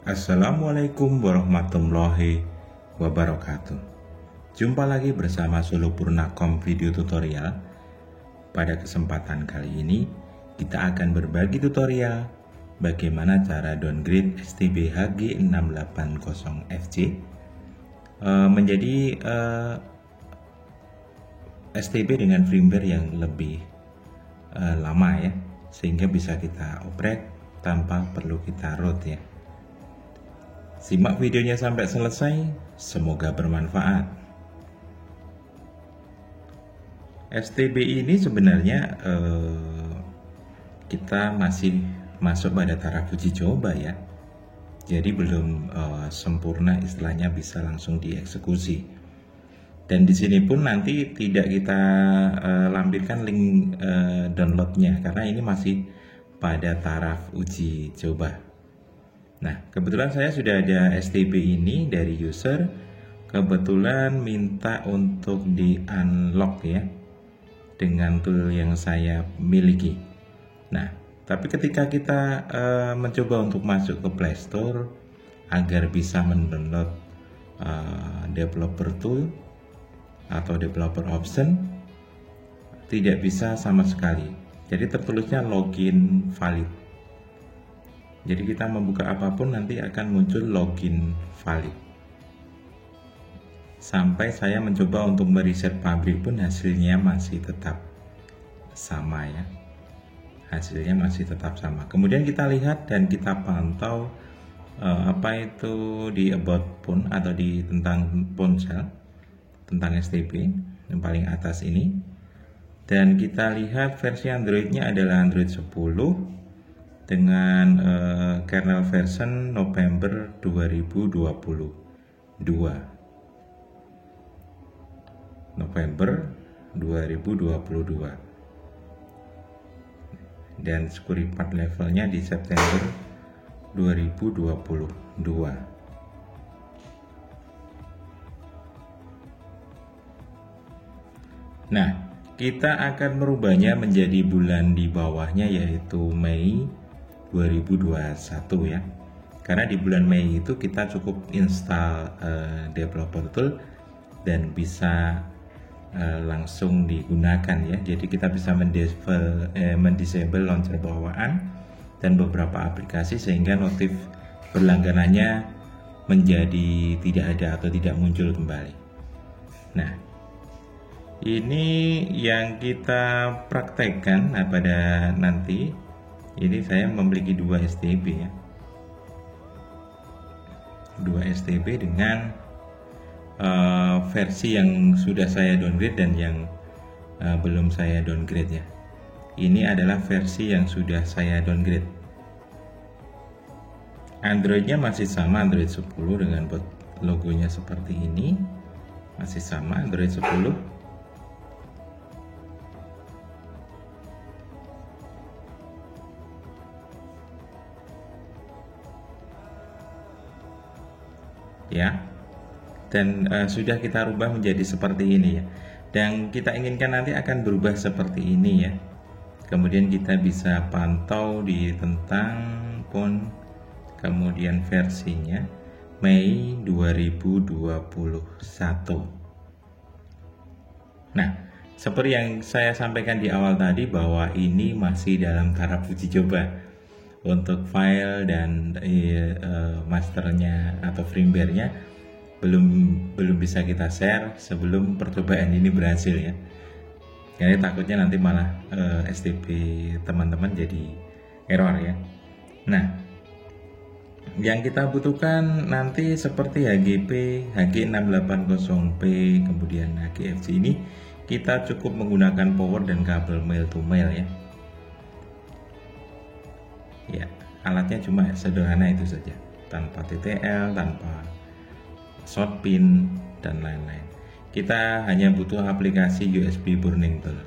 Assalamualaikum warahmatullahi wabarakatuh. Jumpa lagi bersama Solo Purnakom Video Tutorial. Pada kesempatan kali ini kita akan berbagi tutorial bagaimana cara downgrade STB HG680FC menjadi STB dengan firmware yang lebih lama ya, sehingga bisa kita oprek tanpa perlu kita root ya. Simak videonya sampai selesai, semoga bermanfaat. STB ini sebenarnya kita masih masuk pada taraf uji coba ya. Jadi belum sempurna, istilahnya bisa langsung dieksekusi. Dan di sini pun nanti tidak kita lampirkan link downloadnya karena ini masih pada taraf uji coba. Nah, kebetulan saya sudah ada STB ini dari user. Kebetulan minta untuk di unlock ya dengan tool yang saya miliki. Nah, tapi ketika kita mencoba untuk masuk ke Play Store agar bisa mendownload developer tool atau developer option, tidak bisa sama sekali. Jadi tertulisnya login valid. Jadi kita membuka apapun nanti akan muncul login valid. Sampai saya mencoba untuk mereset pabrik pun hasilnya masih tetap sama ya. Hasilnya masih tetap sama. Kemudian kita lihat dan kita pantau apa itu di about phone atau di tentang ponsel, tentang STB yang paling atas ini. Dan kita lihat versi Androidnya adalah Android 10 dengan kernel version November 2022. November 2022. Dan security part levelnya di September 2022. Nah, kita akan merubahnya menjadi bulan di bawahnya yaitu Mei 2021 ya. Karena di bulan Mei itu kita cukup install developer tool dan bisa langsung digunakan ya. Jadi kita bisa mendisable launcher bawaan dan beberapa aplikasi sehingga notif berlangganannya menjadi tidak ada atau tidak muncul kembali. Nah, ini yang kita praktekkan pada nanti. Ini saya memiliki 2 STB ya. 2 STB dengan versi yang sudah saya downgrade dan yang belum saya downgrade ya. Ini adalah versi yang sudah saya downgrade. Androidnya masih sama, Android 10 dengan logonya seperti ini. Masih sama Android 10. Ya, dan sudah kita rubah menjadi seperti ini ya, dan kita inginkan nanti akan berubah seperti ini ya. Kemudian kita bisa pantau di tentang phone, kemudian versinya Mei 2021. Nah, seperti yang saya sampaikan di awal tadi bahwa ini masih dalam taraf uji coba. Untuk file dan masternya atau firmware-nya belum bisa kita share sebelum percobaan ini berhasil ya. Karena takutnya nanti malah STB teman-teman jadi error ya. Nah, yang kita butuhkan nanti seperti HGP, HG680P, kemudian HGFC ini kita cukup menggunakan power dan kabel male to male ya. Ya, alatnya cuma sederhana itu saja, tanpa TTL, tanpa short pin dan lain-lain. Kita hanya butuh aplikasi USB burning tool.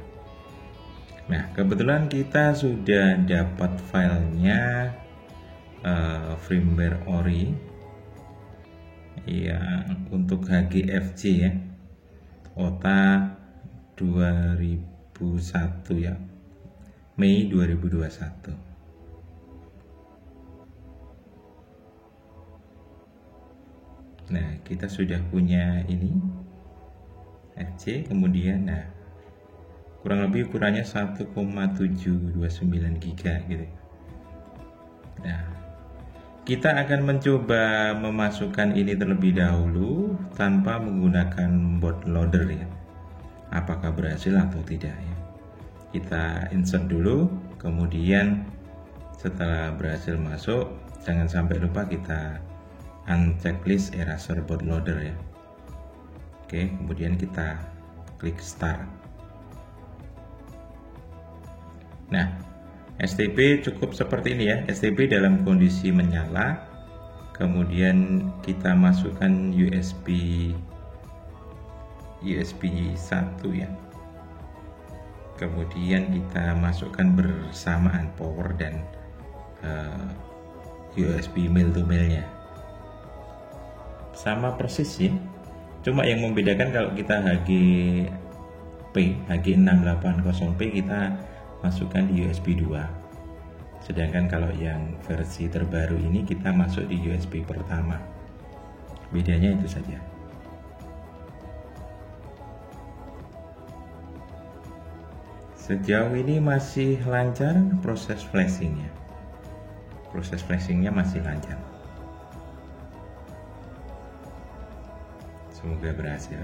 Nah, kebetulan kita sudah dapat filenya firmware ori ya untuk HGFC ya, OTA 2001 ya, Mei 2021. Nah, kita sudah punya ini FC, kemudian nah kurang lebih ukurannya 1,729 giga gitu. Nah, kita akan mencoba memasukkan ini terlebih dahulu tanpa menggunakan bootloader ya. Apakah berhasil atau tidak ya. Kita insert dulu, kemudian setelah berhasil masuk, jangan sampai lupa kita unchecklist erasure bootloader ya. Oke, kemudian kita klik start. Nah, STB cukup seperti ini ya. STB dalam kondisi menyala, kemudian kita masukkan USB 1 ya. Kemudian kita masukkan bersamaan power dan USB male to male-nya. Sama persis ya. Cuma yang membedakan kalau kita HG680P kita masukkan di USB 2. Sedangkan kalau yang versi terbaru ini kita masuk di USB pertama. Bedanya itu saja. Sejauh ini masih lancar proses flashingnya. Proses flashingnya masih lancar. Semoga berhasil.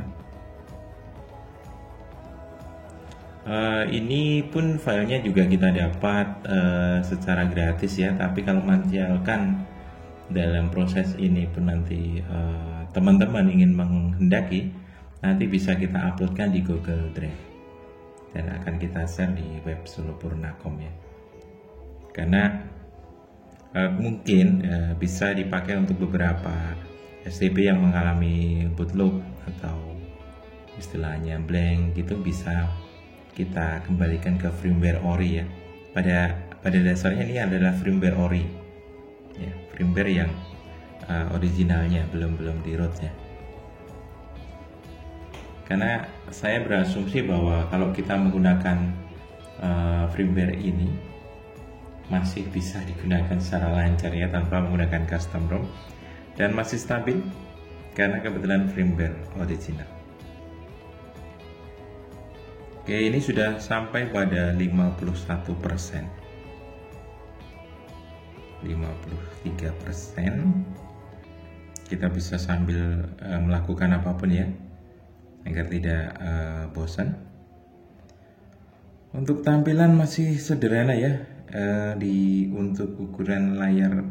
Ini pun filenya juga kita dapat secara gratis ya. Tapi kalau misalkan dalam proses ini pun nanti teman-teman ingin menghendaki, nanti bisa kita uploadkan di Google Drive dan akan kita share di web Solopurna.com ya. Karena mungkin bisa dipakai untuk beberapa STB yang mengalami bootloop atau istilahnya blank gitu, bisa kita kembalikan ke firmware ori ya. Pada dasarnya ini adalah firmware ori ya, firmware yang originalnya belum di rootnya. Karena saya berasumsi bahwa kalau kita menggunakan firmware ini masih bisa digunakan secara lancar ya, tanpa menggunakan custom ROM, dan masih stabil karena kebetulan firmware original. Oke, ini sudah sampai pada 51%, 53%. Kita bisa sambil melakukan apapun ya, agar tidak bosan. Untuk tampilan masih sederhana ya, untuk ukuran layar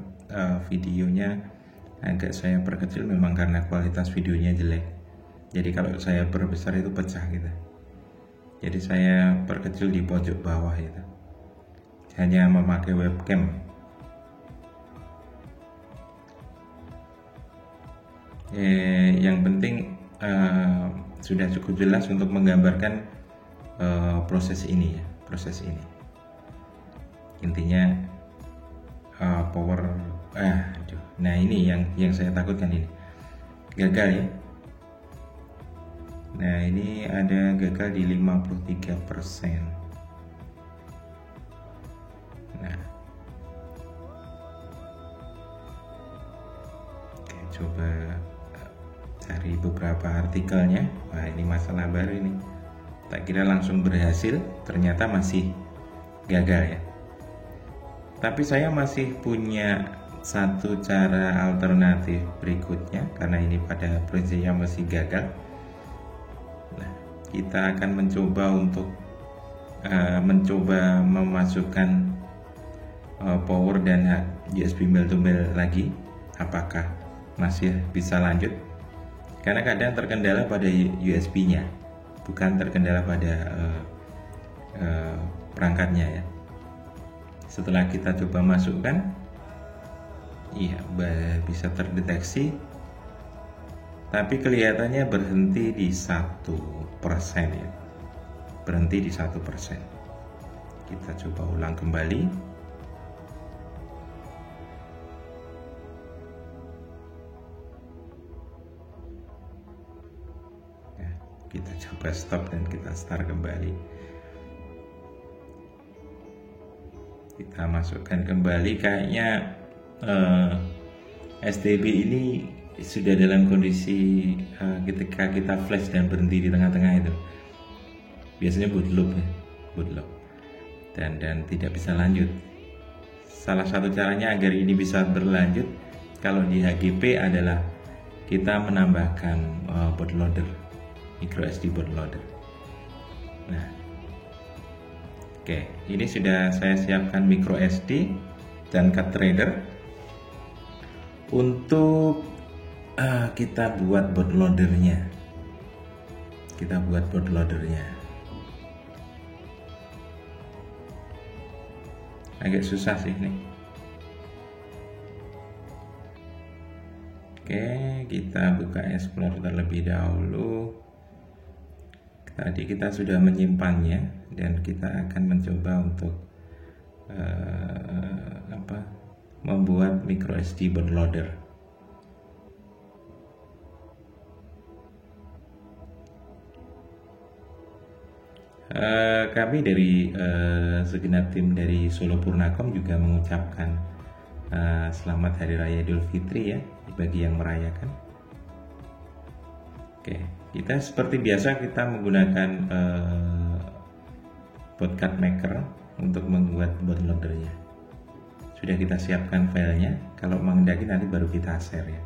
videonya agak saya perkecil memang karena kualitas videonya jelek. Jadi kalau saya perbesar itu pecah gitu. Jadi saya perkecil di pojok bawah itu. Hanya memakai webcam. Yang penting sudah cukup jelas untuk menggambarkan proses ini ya, proses ini. Intinya power nah ini yang saya takutkan, ini gagal ya. Nah ini ada gagal di 53%. Nah, oke, coba cari beberapa artikelnya. Wah, ini masalah baru ini. Tak kira langsung berhasil, ternyata masih gagal ya. Tapi saya masih punya satu cara alternatif berikutnya, karena ini pada prinsipnya masih gagal. Nah, kita akan mencoba untuk memasukkan power dan USB male to male lagi. Apakah masih bisa lanjut? Karena kadang terkendala pada USB-nya, bukan terkendala pada perangkatnya ya. Setelah kita coba masukkan, iya bisa terdeteksi, tapi kelihatannya berhenti di 1% ya, berhenti di 1%. Kita coba ulang kembali. Ya, kita coba stop dan kita start kembali. Kita masukkan kembali, kayaknya STB ini sudah dalam kondisi ketika kita flash dan berhenti di tengah-tengah itu biasanya bootloop dan tidak bisa lanjut. Salah satu caranya agar ini bisa berlanjut kalau di HGP adalah kita menambahkan bootloader, microSD bootloader. Nah, oke, ini sudah saya siapkan microSD dan card reader untuk kita buat bootloadernya. Agak susah sih ini. Oke, kita buka Explorer terlebih dahulu. Tadi kita sudah menyimpannya dan kita akan mencoba untuk membuat microSD bootloader. Kami dari segenap tim dari Solo Purnacom juga mengucapkan selamat Hari Raya Idul Fitri ya bagi yang merayakan. Oke, kita seperti biasa kita menggunakan Bootcut Maker untuk membuat bootloadernya. Sudah kita siapkan filenya, kalau menghendaki nanti baru kita share ya.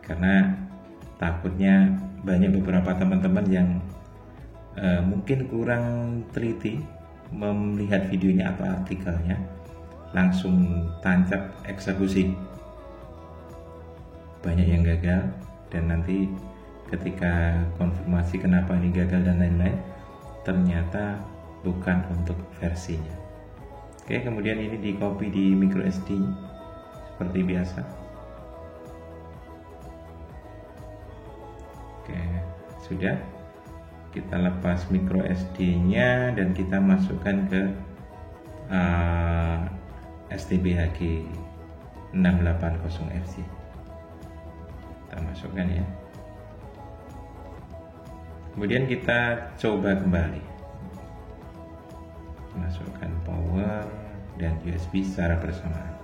Karena takutnya banyak beberapa teman-teman yang mungkin kurang teliti melihat videonya atau artikelnya, langsung tancap eksekusi. Banyak yang gagal dan nanti ketika konfirmasi kenapa ini gagal dan lain-lain, ternyata bukan untuk versinya. Oke, kemudian ini di copy di microSD seperti biasa. Oke, sudah. Kita lepas microSD-nya dan kita masukkan ke STBHG 680FC. Kita masukkan ya. Kemudian kita coba kembali. Masukkan power dan USB secara bersamaan.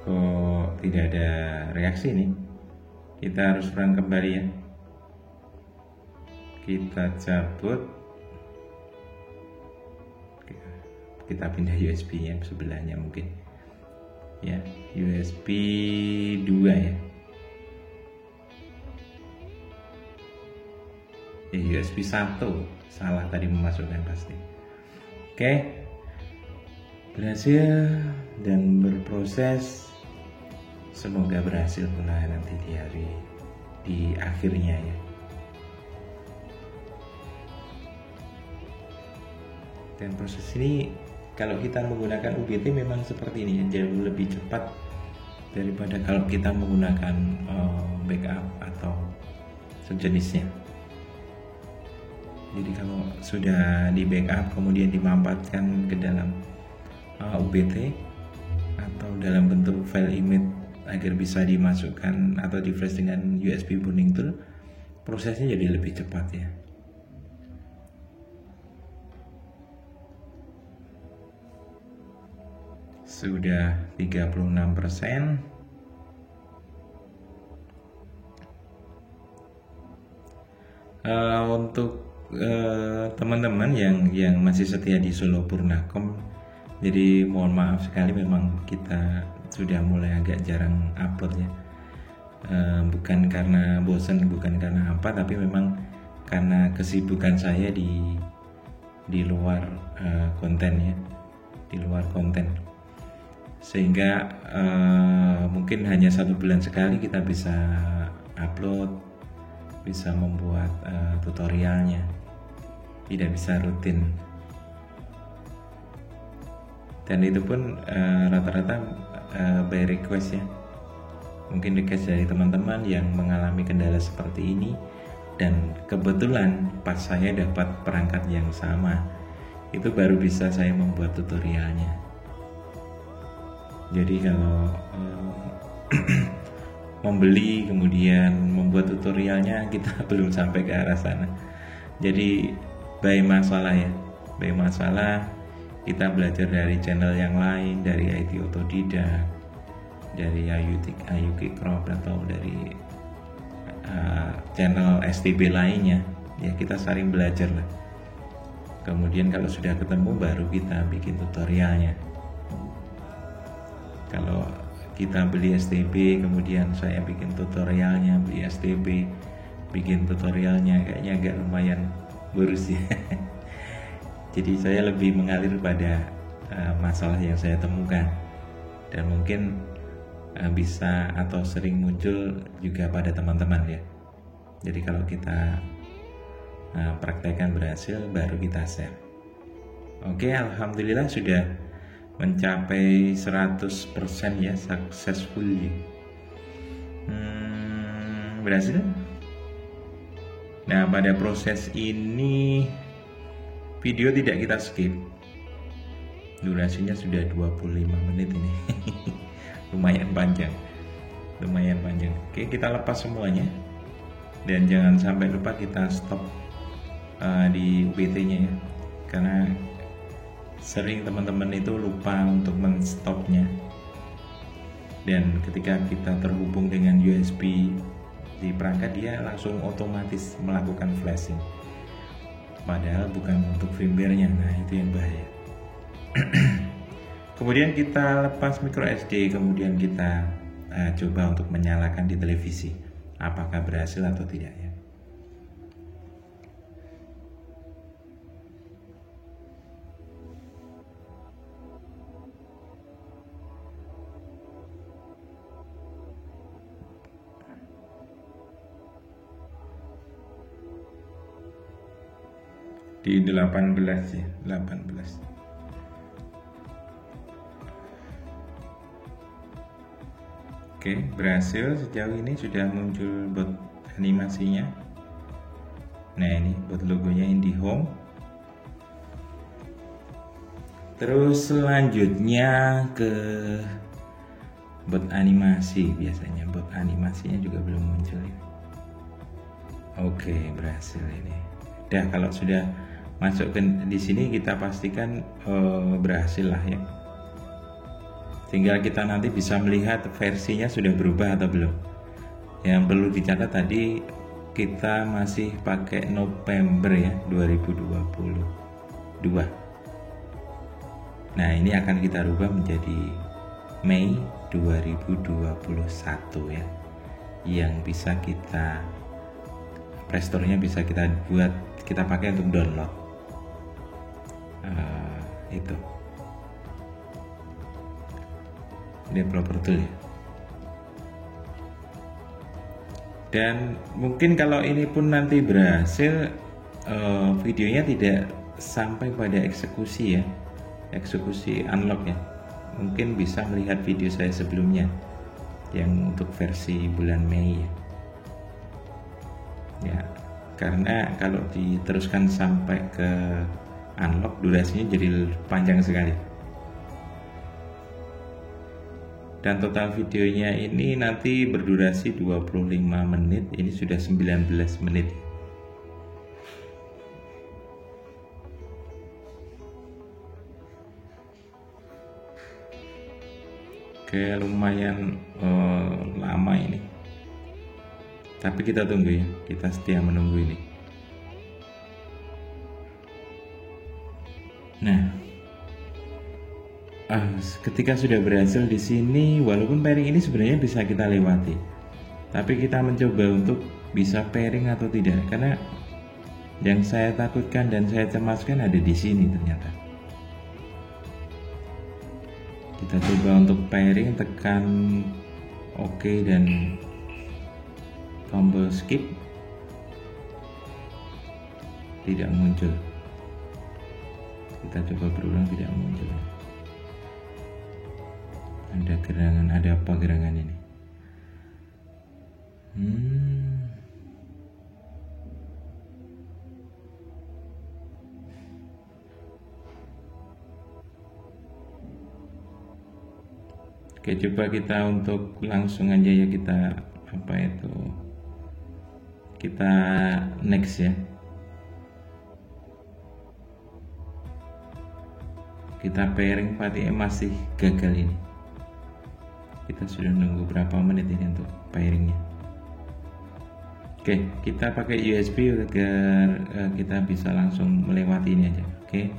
Kok tidak ada reaksi nih? Kita harus run kembali ya. Kita cabut, kita pindah USB nya sebelahnya mungkin ya, USB 2 ya, USB 1 salah tadi memasukkan pasti. Oke, berhasil dan berproses, semoga berhasil pula nanti di akhirnya ya. Dan proses ini kalau kita menggunakan UBT memang seperti ini, jauh lebih cepat daripada kalau kita menggunakan backup atau sejenisnya. Jadi kalau sudah di backup kemudian dimampatkan ke dalam UBT atau dalam bentuk file image agar bisa dimasukkan atau di flash dengan USB bonding tool, prosesnya jadi lebih cepat ya. Sudah 36%. Untuk teman-teman yang masih setia di Solo Purnacom, jadi mohon maaf sekali, memang kita sudah mulai agak jarang upload ya. Bukan karena bosan, bukan karena apa, tapi memang karena kesibukan saya di luar konten ya, di luar konten. Sehingga mungkin hanya 1 bulan sekali kita bisa upload, bisa membuat tutorialnya, tidak bisa rutin. Dan itu pun rata-rata by request ya, mungkin request dari teman-teman yang mengalami kendala seperti ini, dan kebetulan pas saya dapat perangkat yang sama, itu baru bisa saya membuat tutorialnya. Jadi kalau membeli kemudian membuat tutorialnya, kita belum sampai ke arah sana. Jadi by masalah ya, by masalah kita belajar dari channel yang lain, dari IT Otodidak, dari Ayu Kikrop, atau dari channel STB lainnya ya, kita saling belajar lah. Kemudian kalau sudah ketemu baru kita bikin tutorialnya. Kalau kita beli STB kemudian saya bikin tutorialnya, beli STB bikin tutorialnya, kayaknya agak lumayan boros ya. Jadi saya lebih mengalir pada masalah yang saya temukan, dan mungkin bisa atau sering muncul juga pada teman-teman ya. Jadi kalau kita praktekkan berhasil baru kita share. Oke, alhamdulillah sudah mencapai 100% ya, successfully. Berhasil. Nah, pada proses ini video tidak kita skip. Durasinya sudah 25 menit ini. Lumayan panjang. Oke, kita lepas semuanya. Dan jangan sampai lupa kita stop di UPT-nya ya, karena sering teman-teman itu lupa untuk men-stopnya, dan ketika kita terhubung dengan USB di perangkat, dia langsung otomatis melakukan flashing, padahal bukan untuk firmware-nya. Nah, itu yang bahaya. Kemudian kita lepas micro SD, kemudian kita coba untuk menyalakan di televisi, apakah berhasil atau tidak ya. Di 18 ya, 18. Oke, berhasil. Sejauh ini sudah muncul bot animasinya. Nah, ini bot logonya IndiHome. Terus selanjutnya ke bot animasi. Biasanya bot animasinya juga belum muncul ya. Oke, berhasil ini. Dah, kalau sudah masuk ke di sini kita pastikan berhasil lah ya. Tinggal kita nanti bisa melihat versinya sudah berubah atau belum. Yang perlu dicatat tadi, kita masih pakai November ya, 2022. Nah, ini akan kita rubah menjadi Mei 2021 ya, yang bisa kita Play Store-nya bisa kita buat, kita pakai untuk download itu developer tool ya. Dan mungkin kalau ini pun nanti berhasil, videonya tidak sampai pada eksekusi ya, eksekusi unlock ya. Mungkin bisa melihat video saya sebelumnya yang untuk versi bulan Mei ya, karena kalau diteruskan sampai ke unlock durasinya jadi panjang sekali. Dan total videonya ini nanti berdurasi 25 menit, ini sudah 19 menit. Oke, lumayan lama ini. Tapi kita tunggu ya, kita setia menunggu ini. Nah, ketika sudah berhasil di sini, walaupun pairing ini sebenarnya bisa kita lewati, tapi kita mencoba untuk bisa pairing atau tidak, karena yang saya takutkan dan saya cemaskan ada di sini ternyata. Kita coba untuk pairing, tekan OK dan tombol skip, tidak muncul. Kita coba berulang, tidak muncul. Ada gerangan, ada apa gerangan ini? Oke, coba kita untuk langsung aja ya, kita apa itu, kita next ya, kita pairing VTM masih gagal ini. Kita sudah nunggu berapa menit ini untuk pairingnya. Oke, kita pakai USB agar kita bisa langsung melewati ini aja. Oke,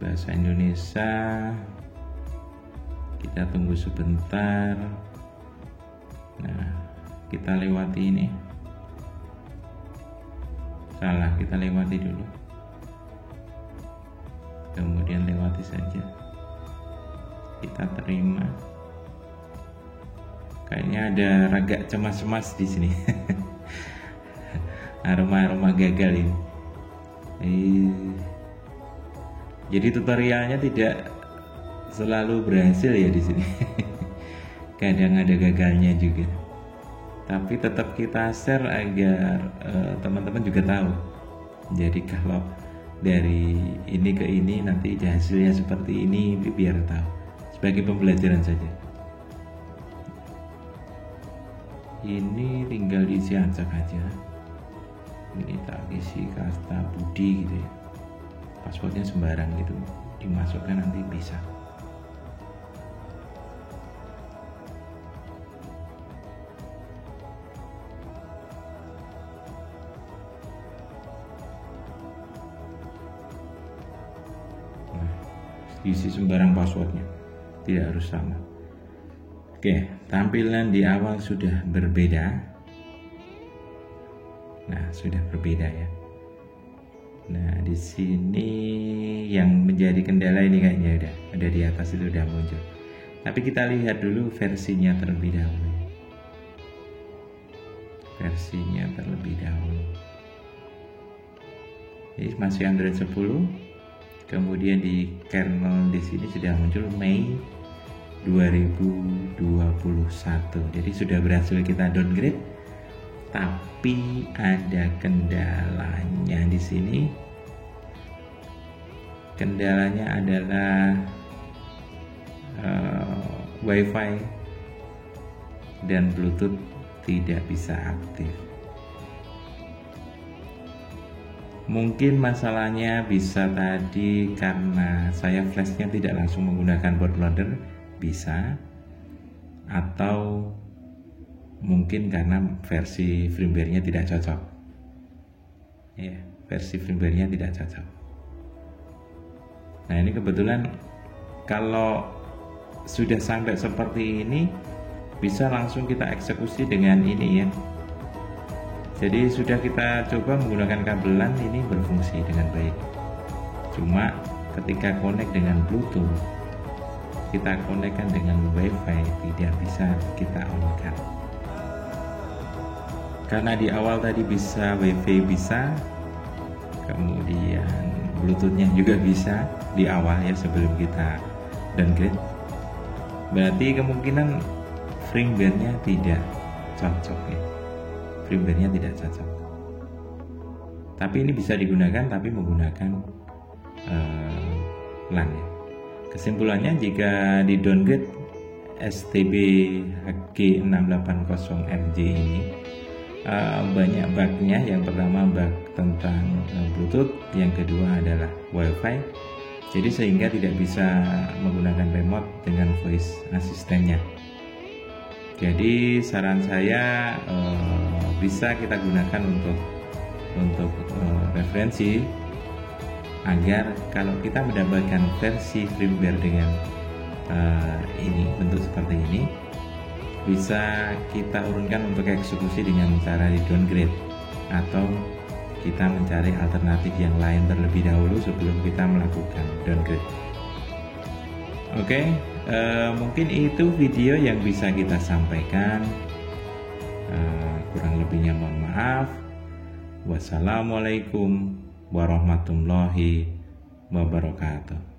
bahasa Indonesia, kita tunggu sebentar. Nah, kita lewati ini. Salah, kita lewati dulu, kemudian lewati saja, kita terima. Kayaknya ada agak cemas-cemas di sini. Aroma-aroma gagal ini. Jadi tutorialnya tidak selalu berhasil ya di sini. Kadang ada gagalnya juga. Tapi tetap kita share agar teman-teman juga tahu. Jadi kalau dari ini ke ini nanti hasilnya seperti ini, biar tahu. Sebagai pembelajaran saja. Ini tinggal diisi acak aja. Ini tak isi kasta Budi gitu ya. Passwordnya sembarang gitu, dimasukkan nanti bisa. Nah, diisi sembarang passwordnya, tidak harus sama. Oke, tampilan di awal sudah berbeda. Nah, sudah berbeda ya. Nah, di sini yang menjadi kendala ini kayaknya udah di atas itu udah muncul. Tapi kita lihat dulu versinya terlebih dahulu. Versinya terlebih dahulu. Ini masih Android 10. Kemudian di kernel di sini sudah muncul Mei 2021. Jadi sudah berhasil kita downgrade, tapi ada kendalanya di sini. Kendalanya adalah WiFi dan Bluetooth tidak bisa aktif. Mungkin masalahnya bisa tadi karena saya flashnya tidak langsung menggunakan bootloader, bisa, atau mungkin karena versi firmware-nya tidak cocok. Ya, versi firmware-nya tidak cocok. Nah, ini kebetulan kalau sudah sampai seperti ini bisa langsung kita eksekusi dengan ini ya. Jadi sudah kita coba menggunakan kabelan, ini berfungsi dengan baik. Cuma ketika connect dengan Bluetooth, kita konekkan dengan WiFi, tidak bisa kita on-kan. Karena di awal tadi bisa WiFi bisa, kemudian Bluetoothnya juga bisa di awal ya sebelum kita downgrade. Berarti kemungkinan firmware-nya tidak cocok ya. Firmware-nya tidak cocok. Tapi ini bisa digunakan, tapi menggunakan LAN ya. Kesimpulannya, jika di downgrade STB HG680RJ ini banyak bugnya. Yang pertama bug tentang Bluetooth, yang kedua adalah WiFi. Jadi sehingga tidak bisa menggunakan remote dengan voice asistennya. Jadi saran saya bisa kita gunakan untuk referensi, agar kalau kita mendapatkan versi firmware dengan ini bentuk seperti ini, bisa kita urunkan untuk eksekusi dengan cara di downgrade, atau kita mencari alternatif yang lain terlebih dahulu sebelum kita melakukan downgrade. Oke, mungkin itu video yang bisa kita sampaikan. Kurang lebihnya mohon maaf. Wassalamualaikum warahmatullahi wabarakatuh.